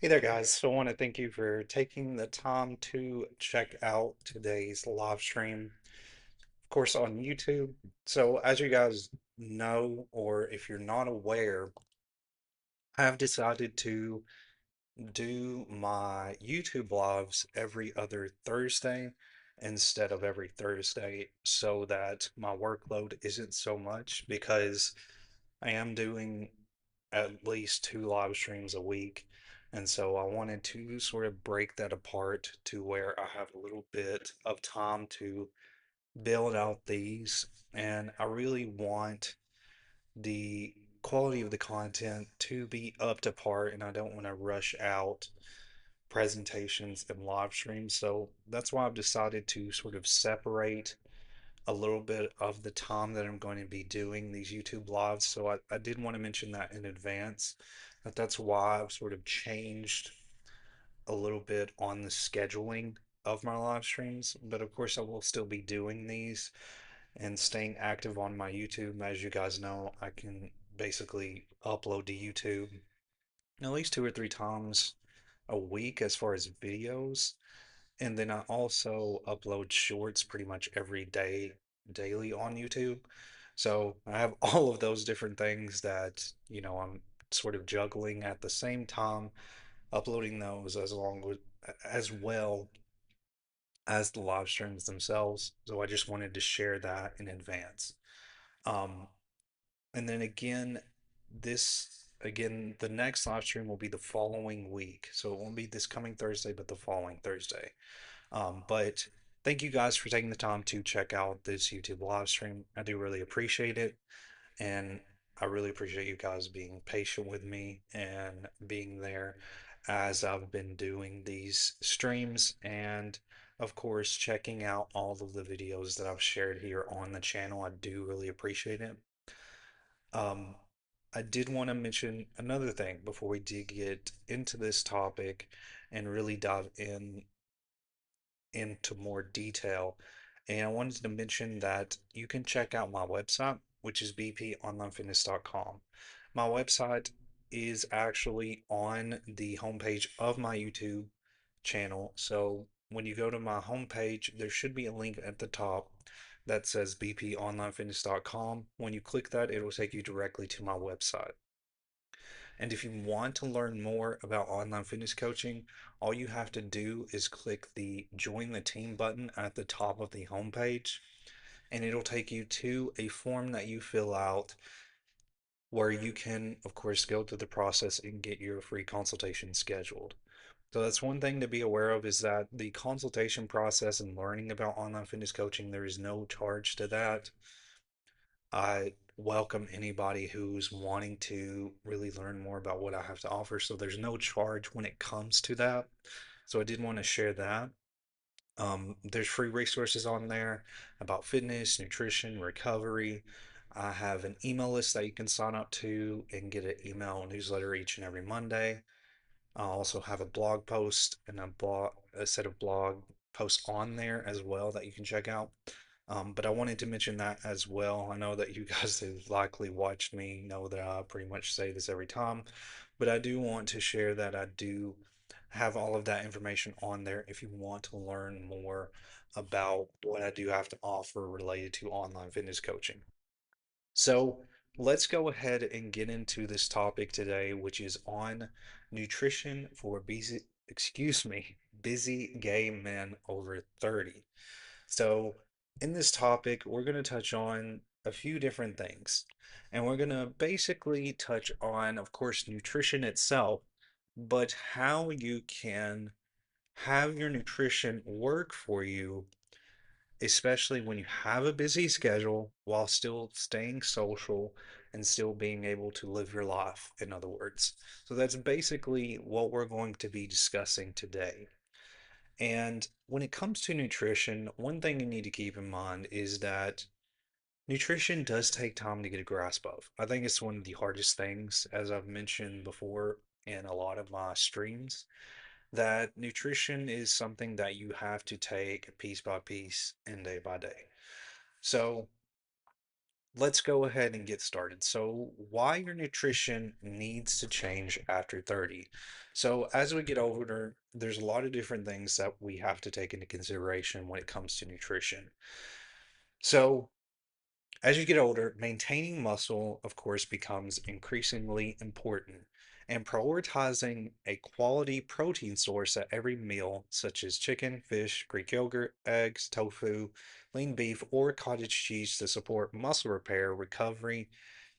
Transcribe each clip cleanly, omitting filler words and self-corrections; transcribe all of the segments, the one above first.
Hey there, guys. So I want to thank you for taking the time to check out today's live stream, of course, on YouTube. So, as you guys know, or if you're not aware, I have decided to do my YouTube lives every other Thursday instead of every Thursday so that my workload isn't so much because I am doing at least two live streams a week. And so I wanted to sort of break that apart to where I have a little bit of time to build out these. And I really want the quality of the content to be up to par, and I don't want to rush out presentations and live streams. So that's why I've decided to sort of separate a little bit of the time that I'm going to be doing these YouTube lives. So I did want to mention that in advance, that that's why I've sort of changed a little bit on the scheduling of my live streams. But of course, I will still be doing these and staying active on my YouTube. As you guys know, I can basically upload to YouTube at least two or three times a week as far as videos. And then I also upload shorts pretty much every day, daily on YouTube. So I have all of those different things that, I'm sort of juggling at the same time, uploading those as well as the live streams themselves. So I just wanted to share that in advance. Um, and then the next live stream will be the following week. So it won't be this coming Thursday, but the following Thursday. But thank you guys for taking the time to check out this YouTube live stream. I do really appreciate it. And I really appreciate you guys being patient with me and being there as I've been doing these streams. And of course, checking out all of the videos that I've shared here on the channel. I do really appreciate it. Um, I did want to mention another thing before we did get into this topic and really dive into more detail. And I wanted to mention that you can check out my website, which is bponlinefitness.com. My website is actually on the homepage of my YouTube channel. So when you go to my homepage, there should be a link at the top that says bponlinefitness.com. When you click that, it will take you directly to my website. And if you want to learn more about online fitness coaching, all you have to do is click the Join the Team button at the top of the homepage, and it'll take you to a form that you fill out where you can, of course, go through the process and get your free consultation scheduled. So that's one thing to be aware of is that the consultation process and learning about online fitness coaching, there is no charge to that. I welcome anybody who's wanting to really learn more about what I have to offer. So there's no charge when it comes to that. So I did want to share that. There's free resources on there about fitness, nutrition, recovery. I have an email list that you can sign up to and get an email newsletter each and every Monday. I also have a blog post and a set of blog posts on there as well that you can check out. But I wanted to mention that as well. I know that you guys have likely watched me know that I pretty much say this every time, but I do want to share that I do have all of that information on there if you want to learn more about what I do have to offer related to online fitness coaching. So let's go ahead and get into this topic today, which is on nutrition for busy gay men over 30. So in this topic, we're going to touch on a few different things. And we're going to basically touch on, of course, nutrition itself, but how you can have your nutrition work for you, especially when you have a busy schedule while still staying social and still being able to live your life, in other words. So that's basically what we're going to be discussing today. And when it comes to nutrition, one thing you need to keep in mind is that nutrition does take time to get a grasp of. I think it's one of the hardest things, as I've mentioned before in a lot of my streams, that nutrition is something that you have to take piece by piece and day by day. So let's go ahead and get started. So, why your nutrition needs to change after 30. So, as we get older, there's a lot of different things that we have to take into consideration when it comes to nutrition. So, as you get older, maintaining muscle, of course, becomes increasingly important. And prioritizing a quality protein source at every meal, such as chicken, fish, Greek yogurt, eggs, tofu, lean beef, or cottage cheese to support muscle repair, recovery,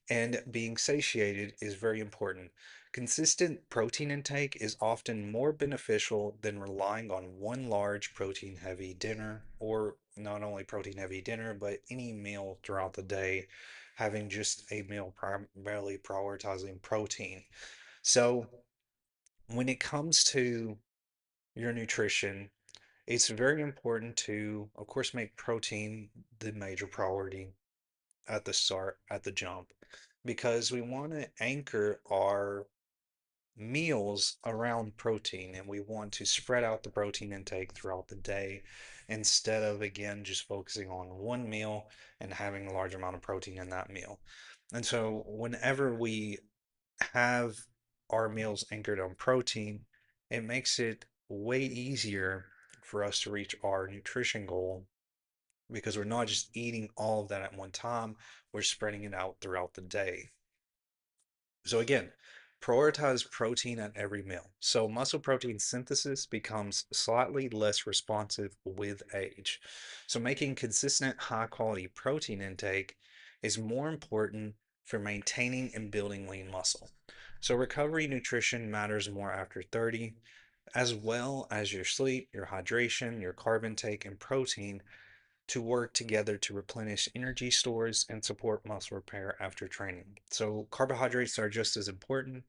and being satiated is very important. Consistent protein intake is often more beneficial than relying on one large protein heavy dinner, or not only protein heavy dinner, but any meal throughout the day, having just a meal primarily prioritizing protein. So, when it comes to your nutrition, it's very important to, of course, make protein the major priority at the start, at the jump, because we want to anchor our meals around protein and we want to spread out the protein intake throughout the day instead of, again, just focusing on one meal and having a large amount of protein in that meal. And so, whenever we have our meals anchored on protein, it makes it way easier for us to reach our nutrition goal because we're not just eating all of that at one time, we're spreading it out throughout the day. So, again, prioritize protein at every meal. So, muscle protein synthesis becomes slightly less responsive with age. So, making consistent high quality protein intake is more important for maintaining and building lean muscle. So, recovery nutrition matters more after 30, as well as your sleep, your hydration, your carb intake, and protein to work together to replenish energy stores and support muscle repair after training. So, carbohydrates are just as important.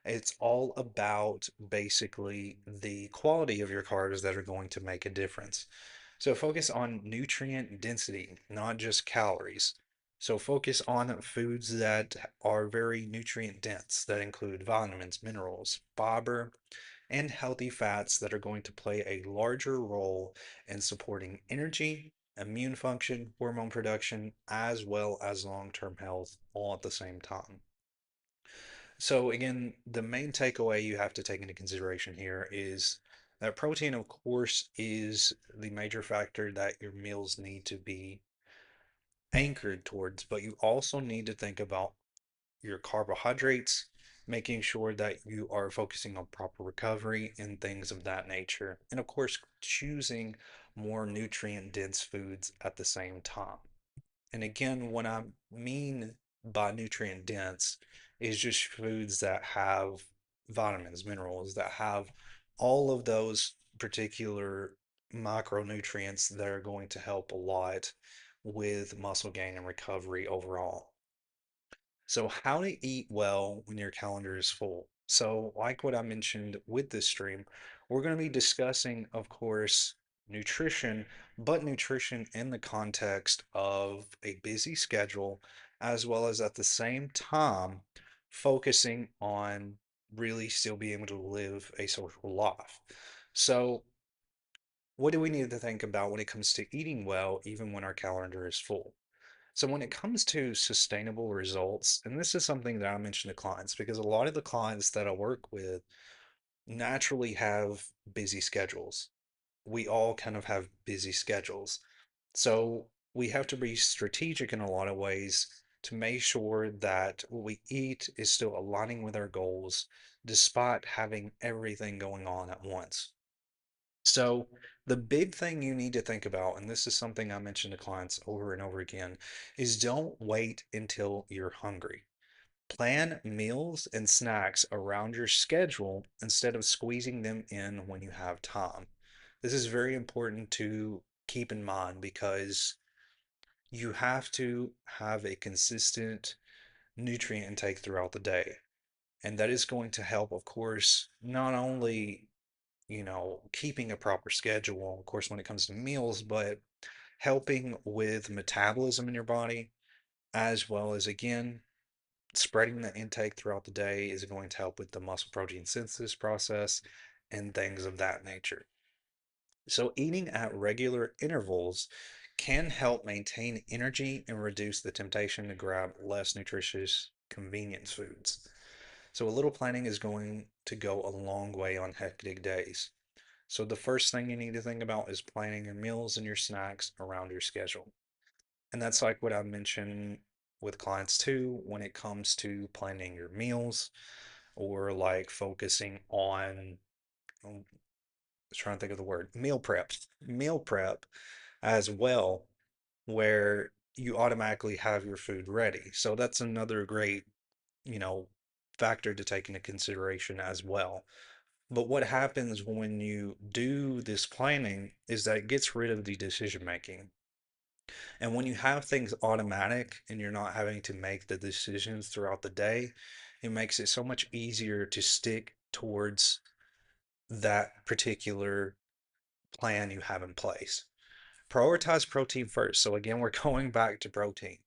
It's all about basically the quality of your carbs that are going to make a difference. So, focus on nutrient density, not just calories. So, focus on foods that are very nutrient dense, that include vitamins, minerals, fiber, and healthy fats that are going to play a larger role in supporting energy, immune function, hormone production, as well as long term health all at the same time. So, again, the main takeaway you have to take into consideration here is that protein, of course, is the major factor that your meals need to be anchored towards, but you also need to think about your carbohydrates, making sure that you are focusing on proper recovery and things of that nature. And of course, choosing more nutrient dense foods at the same time. And again, what I mean by nutrient dense is just foods that have vitamins, minerals, that have all of those particular micronutrients that are going to help a lot with muscle gain and recovery overall. So, how to eat well when your calendar is full. So, like what I mentioned with this stream, we're going to be discussing, of course, nutrition, but nutrition in the context of a busy schedule, as well as at the same time focusing on really still being able to live a social life. So, what do we need to think about when it comes to eating well, even when our calendar is full? So when it comes to sustainable results, and this is something that I mention to clients because a lot of the clients that I work with naturally have busy schedules. We all kind of have busy schedules. So we have to be strategic in a lot of ways to make sure that what we eat is still aligning with our goals despite having everything going on at once. So, the big thing you need to think about, and this is something I mention to clients over and over again, is don't wait until you're hungry. Plan meals and snacks around your schedule instead of squeezing them in when you have time. This is very important to keep in mind because you have to have a consistent nutrient intake throughout the day. And that is going to help, of course, not only keeping a proper schedule, of course, when it comes to meals, but helping with metabolism in your body, as well as, again, spreading the intake throughout the day is going to help with the muscle protein synthesis process and things of that nature. So, eating at regular intervals can help maintain energy and reduce the temptation to grab less nutritious convenience foods. So, a little planning is going to go a long way on hectic days. So, the first thing you need to think about is planning your meals and your snacks around your schedule. And that's like what I mentioned with clients too when it comes to planning your meals or like focusing on, I'm trying to think of the word, meal prep as well, where you automatically have your food ready. So that's another great, you know, factor to take into consideration as well. But what happens when you do this planning is that it gets rid of the decision making. And when you have things automatic and you're not having to make the decisions throughout the day, it makes it so much easier to stick towards that particular plan you have in place. Prioritize protein first. So, again, we're going back to protein.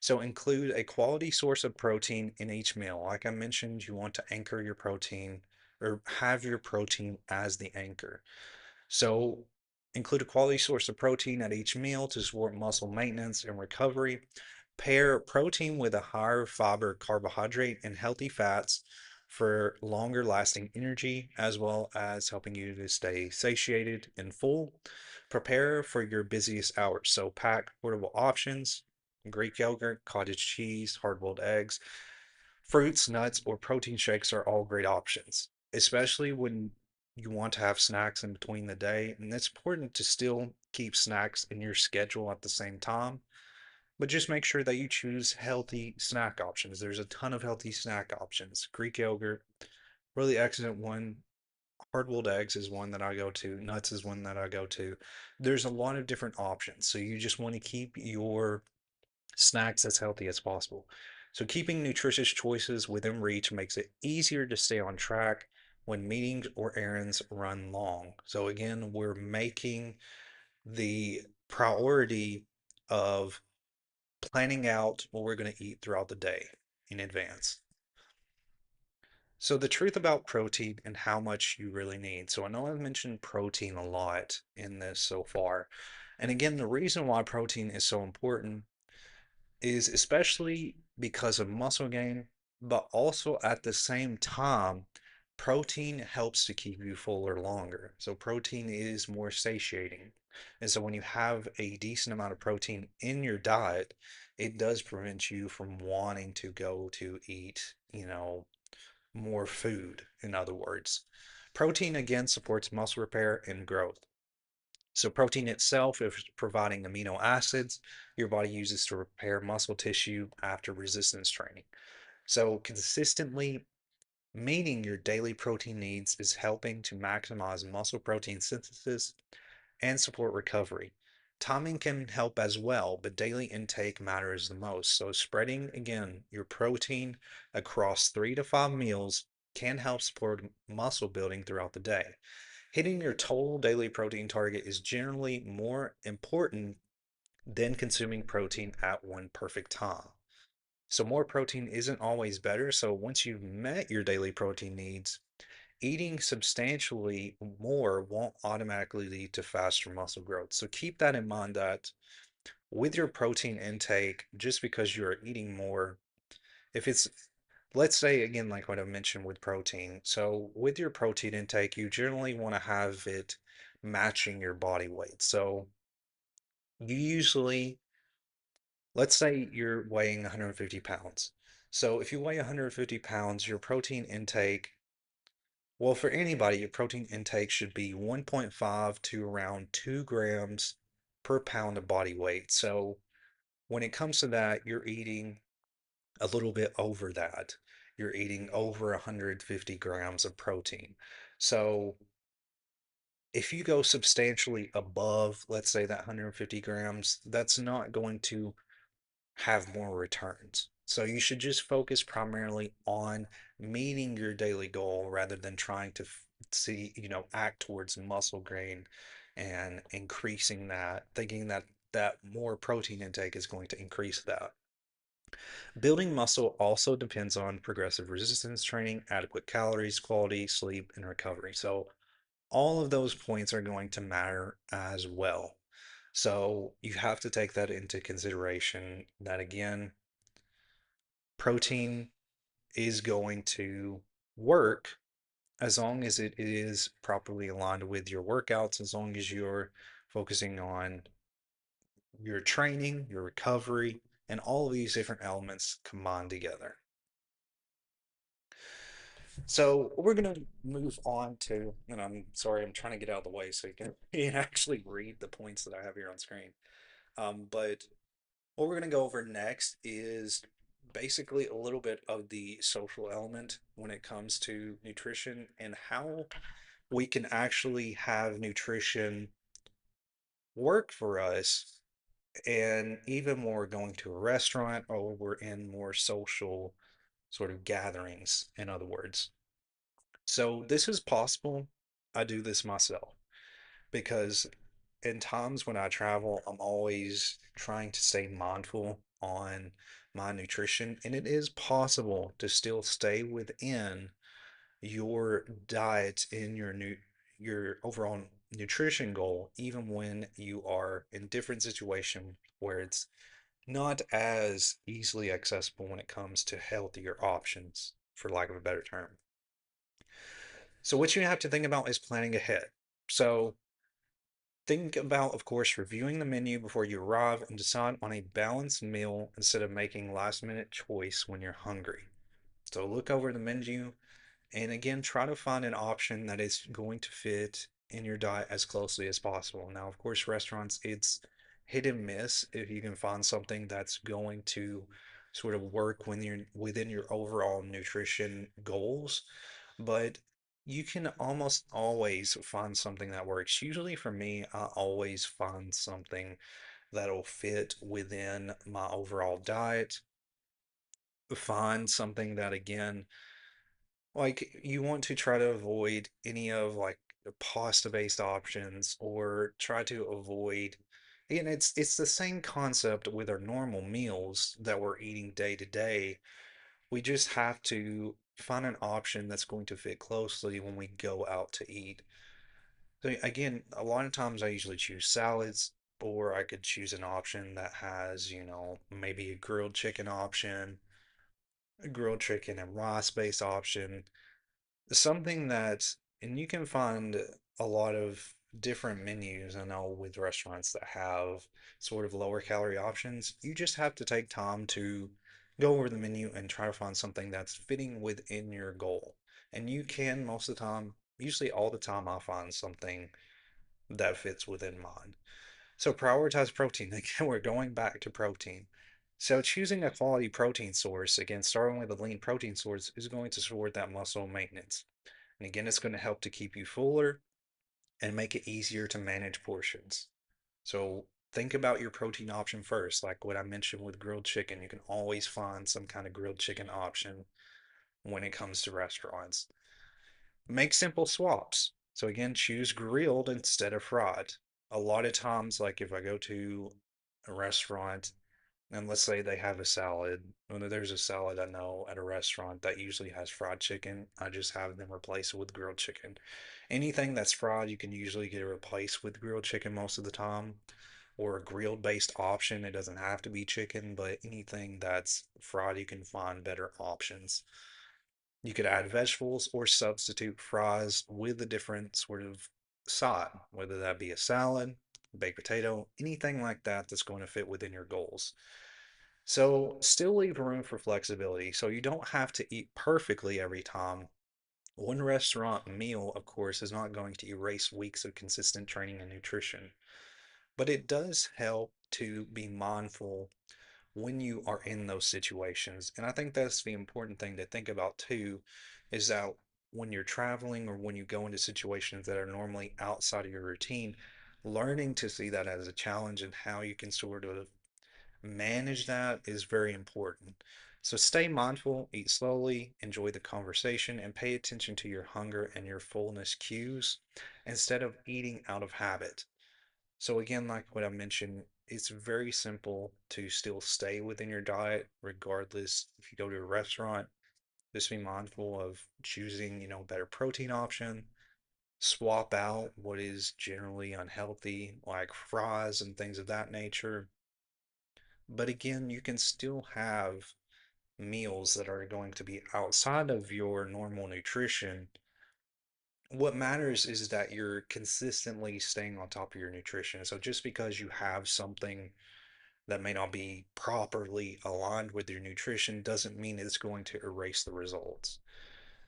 So, include a quality source of protein in each meal. Like I mentioned, you want to anchor your protein or have your protein as the anchor. So, include a quality source of protein at each meal to support muscle maintenance and recovery. Pair protein with a higher fiber carbohydrate and healthy fats for longer lasting energy, as well as helping you to stay satiated and full. Prepare for your busiest hours. So, pack portable options, Greek yogurt, cottage cheese, hard boiled eggs, fruits, nuts, or protein shakes are all great options, especially when you want to have snacks in between the day. And it's important to still keep snacks in your schedule at the same time, but just make sure that you choose healthy snack options. There's a ton of healthy snack options. Greek yogurt, really excellent one. Hard boiled eggs is one that I go to. Nuts is one that I go to. There's a lot of different options. So you just want to keep your snacks as healthy as possible. So, keeping nutritious choices within reach makes it easier to stay on track when meetings or errands run long. So, again, we're making the priority of planning out what we're going to eat throughout the day in advance. So, the truth about protein and how much you really need. So, I know I've mentioned protein a lot in this so far. And again, the reason why protein is so important is especially because of muscle gain, but also at the same time, protein helps to keep you fuller longer. So protein is more satiating. And so when you have a decent amount of protein in your diet, it does prevent you from wanting to go to eat, more food, in other words. Protein again supports muscle repair and growth. So protein itself is providing amino acids your body uses to repair muscle tissue after resistance training. So consistently meeting your daily protein needs is helping to maximize muscle protein synthesis and support recovery. Timing can help as well, but daily intake matters the most. So spreading again your protein across 3 to 5 meals can help support muscle building throughout the day. Hitting your total daily protein target is generally more important than consuming protein at one perfect time. So, more protein isn't always better. So, once you've met your daily protein needs, eating substantially more won't automatically lead to faster muscle growth. So, keep that in mind that with your protein intake, just because you're eating more, if it's, let's say again, like what I mentioned with protein. So with your protein intake, you generally want to have it matching your body weight. So you usually, let's say you're weighing 150 pounds. So if you weigh 150 pounds, your protein intake, well, for anybody, your protein intake should be 1.5 to around 2 grams per pound of body weight. So when it comes to that, you're eating a little bit over that. You're eating over 150 grams of protein. So if you go substantially above, let's say that 150 grams, that's not going to have more returns. So you should just focus primarily on meeting your daily goal rather than trying to act towards muscle gain and increasing that, thinking that more protein intake is going to increase that. Building muscle also depends on progressive resistance training, adequate calories, quality, sleep, and recovery. So, all of those points are going to matter as well. So you have to take that into consideration that again, protein is going to work as long as it is properly aligned with your workouts, as long as you're focusing on your training, your recovery, and all of these different elements combined together. So we're going to move on to, and I'm sorry, I'm trying to get out of the way so you can actually read the points that I have here on screen. But what we're going to go over next is basically a little bit of the social element when it comes to nutrition and how we can actually have nutrition work for us. And even when we're going to a restaurant or we're in more social sort of gatherings, in other words. So this is possible. I do this myself because in times when I travel, I'm always trying to stay mindful on my nutrition, and it is possible to still stay within your diet in your overall nutrition goal, even when you are in different situation where it's not as easily accessible when it comes to healthier options, for lack of a better term. So what you have to think about is planning ahead. So think about, of course, reviewing the menu before you arrive and decide on a balanced meal instead of making last minute choice when you're hungry. So look over the menu and again, try to find an option that is going to fit in your diet as closely as possible. Now, of course, restaurants, it's hit and miss if you can find something that's going to sort of work when you're within your overall nutrition goals, but you can almost always find something that works. Usually for me, I always find something that'll fit within my overall diet. Find something that again, like you want to try to avoid any of like the pasta based options or try to avoid, and it's the same concept with our normal meals that we're eating day to day. We just have to find an option that's going to fit closely when we go out to eat. So again, a lot of times I usually choose salads, or I could choose an option that has, maybe a grilled chicken option, a grilled chicken and rice based option, something that, and you can find a lot of different menus, I know, with restaurants that have sort of lower calorie options. You just have to take time to go over the menu and try to find something that's fitting within your goal. And you can most of the time, usually all the time, I find something that fits within mine. So prioritize protein. Again, we're going back to protein. So choosing a quality protein source, again, starting with a lean protein source, is going to support that muscle maintenance. And again, it's going to help to keep you fuller and make it easier to manage portions. So think about your protein option first. Like what I mentioned with grilled chicken, you can always find some kind of grilled chicken option when it comes to restaurants. Make simple swaps. So again, choose grilled instead of fried. A lot of times, like if I go to a restaurant and let's say they have a salad, when there's a salad I know at a restaurant that usually has fried chicken, I just have them replace it with grilled chicken. Anything that's fried, you can usually get it replaced with grilled chicken most of the time, or a grilled based option. It doesn't have to be chicken, but anything that's fried, you can find better options. You could add vegetables or substitute fries with a different sort of side, whether that be a salad, baked potato, anything like that that's going to fit within your goals. So still leave room for flexibility. So you don't have to eat perfectly every time. One restaurant meal, of course, is not going to erase weeks of consistent training and nutrition, but it does help to be mindful when you are in those situations. And I think that's the important thing to think about too, is that when you're traveling or when you go into situations that are normally outside of your routine, learning to see that as a challenge and how you can sort of manage that is very important. So stay mindful, eat slowly, enjoy the conversation, and pay attention to your hunger and your fullness cues instead of eating out of habit. So, again, like what I mentioned, it's very simple to still stay within your diet, regardless if you go to a restaurant. Just be mindful of choosing, better protein option. swap out what is generally unhealthy, like fries and things of that nature. But again, you can still have meals that are going to be outside of your normal nutrition. What matters is that you're consistently staying on top of your nutrition. So just because you have something that may not be properly aligned with your nutrition doesn't mean it's going to erase the results.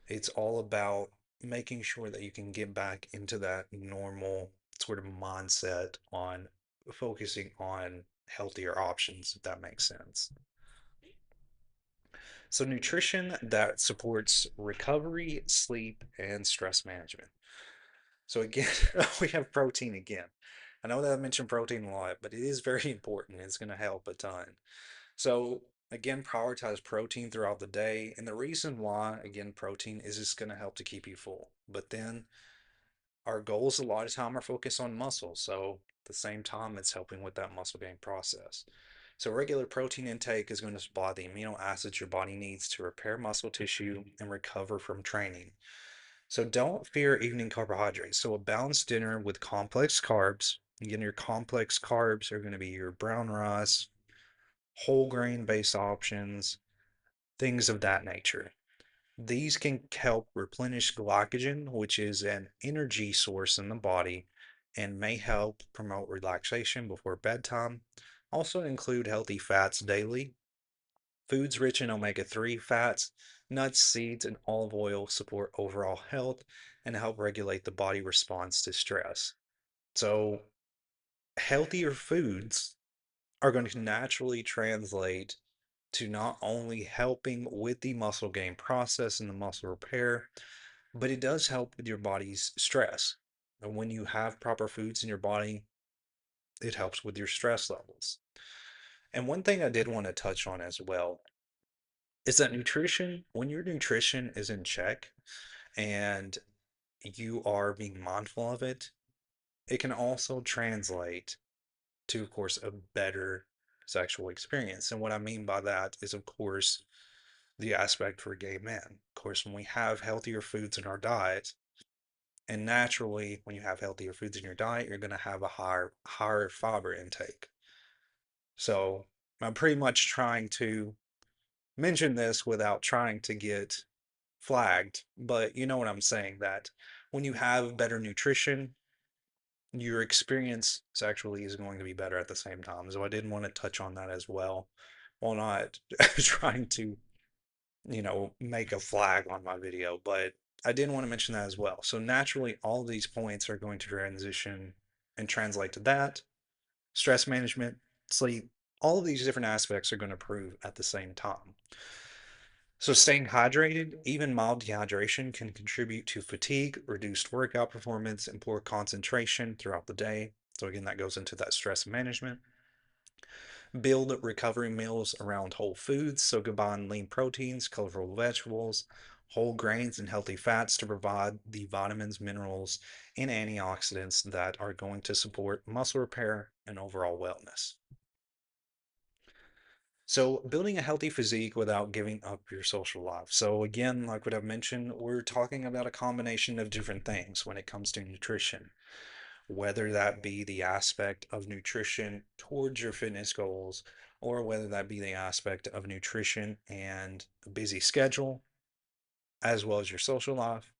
It's all about making sure that you can get back into that normal sort of mindset on focusing on healthier options, if that makes sense. So, nutrition that supports recovery, sleep, and stress management. So, again, we have protein again. I know that I mentioned protein a lot, but it is very important. It's going to help a ton. So, again, prioritize protein throughout the day. And the reason why, again, protein is just going to help to keep you full. But then our goals a lot of time are focused on muscle. So, at the same time, it's helping with that muscle gain process. So, regular protein intake is going to supply the amino acids your body needs to repair muscle tissue and recover from training. So, don't fear evening carbohydrates. So, a balanced dinner with complex carbs. Again, your complex carbs are going to be your brown rice, whole grain based options, things of that nature. These can help replenish glycogen, which is an energy source in the body, and may help promote relaxation before bedtime. Also, include healthy fats daily. Foods rich in omega 3 fats, nuts, seeds, and olive oil support overall health and help regulate the body response to stress. So, healthier foods are going to naturally translate to not only helping with the muscle gain process and the muscle repair, but it does help with your body's stress. And when you have proper foods in your body, it helps with your stress levels. And one thing I did want to touch on as well is that nutrition, when your nutrition is in check and you are being mindful of it, it can also translate to, of course, a better sexual experience. And what I mean by that is, of course, the aspect for gay men. Of course, when we have healthier foods in our diet, and naturally, when you have healthier foods in your diet, you're going to have a higher fiber intake. So I'm pretty much trying to mention this without trying to get flagged, but you know what I'm saying, that when you have better nutrition, your experience sexually is going to be better at the same time. So I didn't want to touch on that as well, while not trying to, make a flag on my video, but I did want to mention that as well. So naturally, all of these points are going to transition and translate to that. Stress management, sleep, all of these different aspects are going to improve at the same time. So, staying hydrated, even mild dehydration, can contribute to fatigue, reduced workout performance, and poor concentration throughout the day. So, again, that goes into that stress management. Build recovery meals around whole foods. So, combine lean proteins, colorful vegetables, whole grains, and healthy fats to provide the vitamins, minerals, and antioxidants that are going to support muscle repair and overall wellness. So, building a healthy physique without giving up your social life. So, again, like what I've mentioned, we're talking about a combination of different things when it comes to nutrition, whether that be the aspect of nutrition towards your fitness goals, or whether that be the aspect of nutrition and a busy schedule, as well as your social life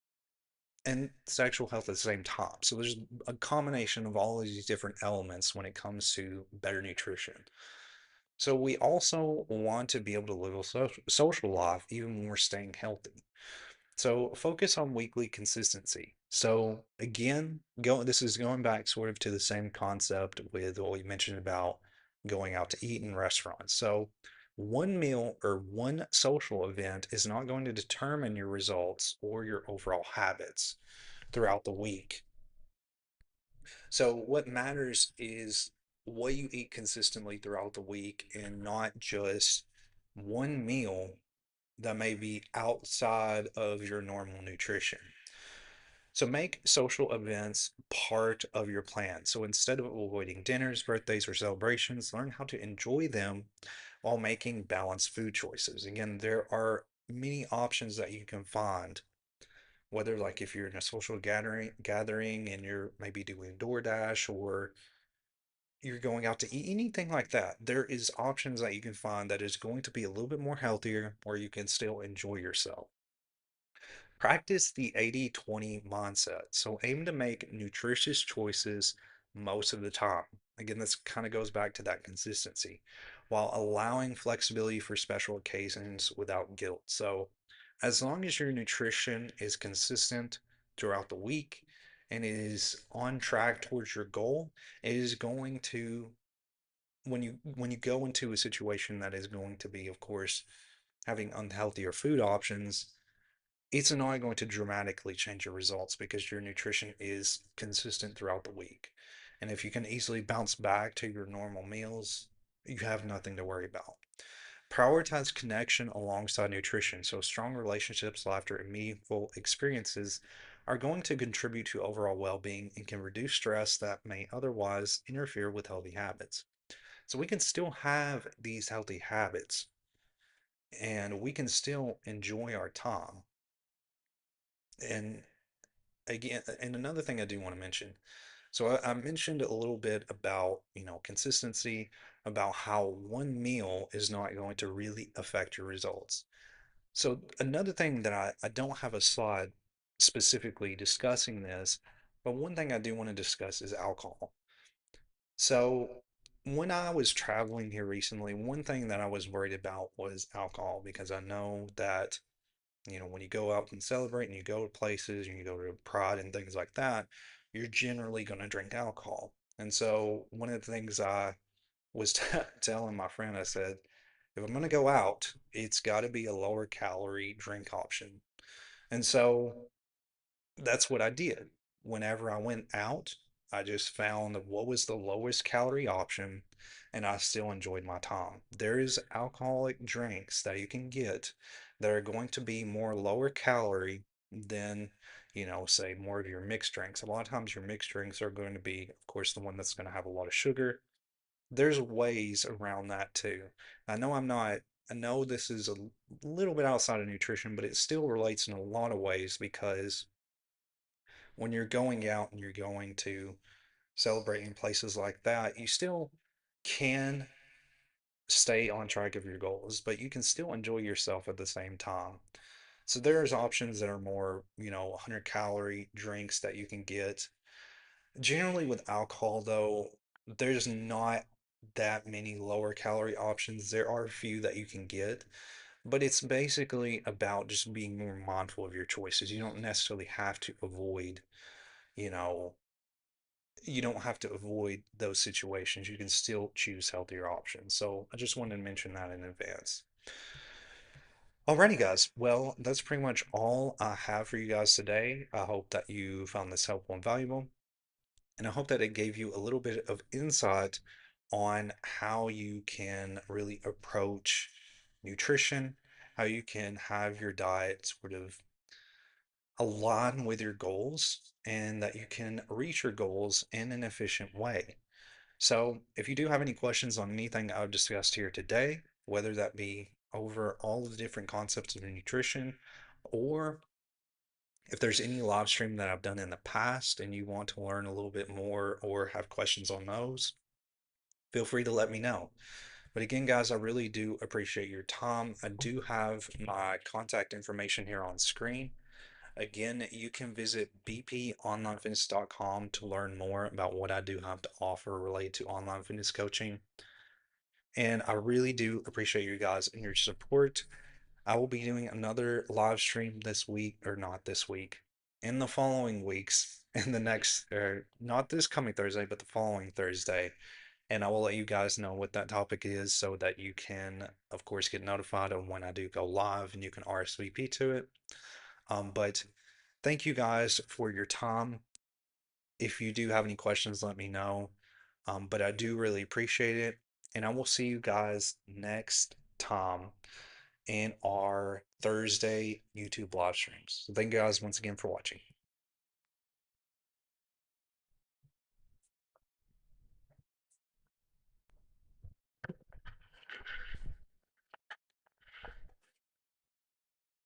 and sexual health at the same time. So, there's a combination of all of these different elements when it comes to better nutrition. So we also want to be able to live a social life even when we're staying healthy. So focus on weekly consistency. So again, this is going back sort of to the same concept with what we mentioned about going out to eat in restaurants. So one meal or one social event is not going to determine your results or your overall habits throughout the week. So what matters is what you eat consistently throughout the week and not just one meal that may be outside of your normal nutrition. So make social events part of your plan. So instead of avoiding dinners, birthdays, or celebrations, learn how to enjoy them while making balanced food choices. Again, there are many options that you can find whether like if you're in a social gathering and you're maybe doing DoorDash or you're going out to eat, anything like that, there is options that you can find that is going to be a little bit more healthier where you can still enjoy yourself. Practice the 80/20 mindset. So aim to make nutritious choices most of the time. Again, this kind of goes back to that consistency while allowing flexibility for special occasions without guilt. So, as long as your nutrition is consistent throughout the week and is on track towards your goal, it is going to when you go into a situation that is going to be, of course, having unhealthier food options, it's not going to dramatically change your results because your nutrition is consistent throughout the week. And if you can easily bounce back to your normal meals, you have nothing to worry about. Prioritize connection alongside nutrition. So, strong relationships, laughter, and meaningful experiences are going to contribute to overall well being and can reduce stress that may otherwise interfere with healthy habits. So, we can still have these healthy habits and we can still enjoy our time. And again, and another thing I do want to mention. So I mentioned a little bit about, consistency, about how one meal is not going to really affect your results. So another thing that I don't have a slide specifically discussing this, but one thing I do want to discuss is alcohol. So when I was traveling here recently, one thing that I was worried about was alcohol because I know that when you go out and celebrate and you go to places and you go to Pride and things like that, you're generally going to drink alcohol. And so one of the things I was telling my friend, I said, if I'm going to go out, it's got to be a lower calorie drink option. And so that's what I did. Whenever I went out, I just found what was the lowest calorie option and I still enjoyed my time. There is alcoholic drinks that you can get that are going to be more lower calorie than, say more of your mixed drinks. A lot of times your mixed drinks are going to be, of course, the one that's going to have a lot of sugar. There's ways around that too. I know I'm not, I know this is a little bit outside of nutrition, but it still relates in a lot of ways because when you're going out and you're going to celebrate in places like that, you still can stay on track of your goals, but you can still enjoy yourself at the same time. So there's options that are more, 100-calorie drinks that you can get. Generally with alcohol though, there's not that many lower calorie options. There are a few that you can get, but it's basically about just being more mindful of your choices. You don't necessarily have to avoid, you know, you don't have to avoid those situations. You can still choose healthier options. So I just wanted to mention that in advance. Alrighty, guys. Well, that's pretty much all I have for you guys today. I hope that you found this helpful and valuable, and I hope that it gave you a little bit of insight on how you can really approach nutrition, how you can have your diet sort of align with your goals, and that you can reach your goals in an efficient way. So, if you do have any questions on anything I've discussed here today, whether that be over all of the different concepts of nutrition, or if there's any live stream that I've done in the past and you want to learn a little bit more or have questions on those, feel free to let me know. But again, guys, I really do appreciate your time. I do have my contact information here on screen. Again, you can visit bponlinefitness.com to learn more about what I do have to offer related to online fitness coaching. And I really do appreciate you guys and your support. I will be doing another live stream this week, or not this week, in the following weeks, in the next, or not this coming Thursday, but the following Thursday. And I will let you guys know what that topic is so that you can, of course, get notified of when I do go live and you can RSVP to it. But thank you guys for your time. If you do have any questions, let me know. But I do really appreciate it. And I will see you guys next time in our Thursday YouTube live streams. So thank you guys once again for watching.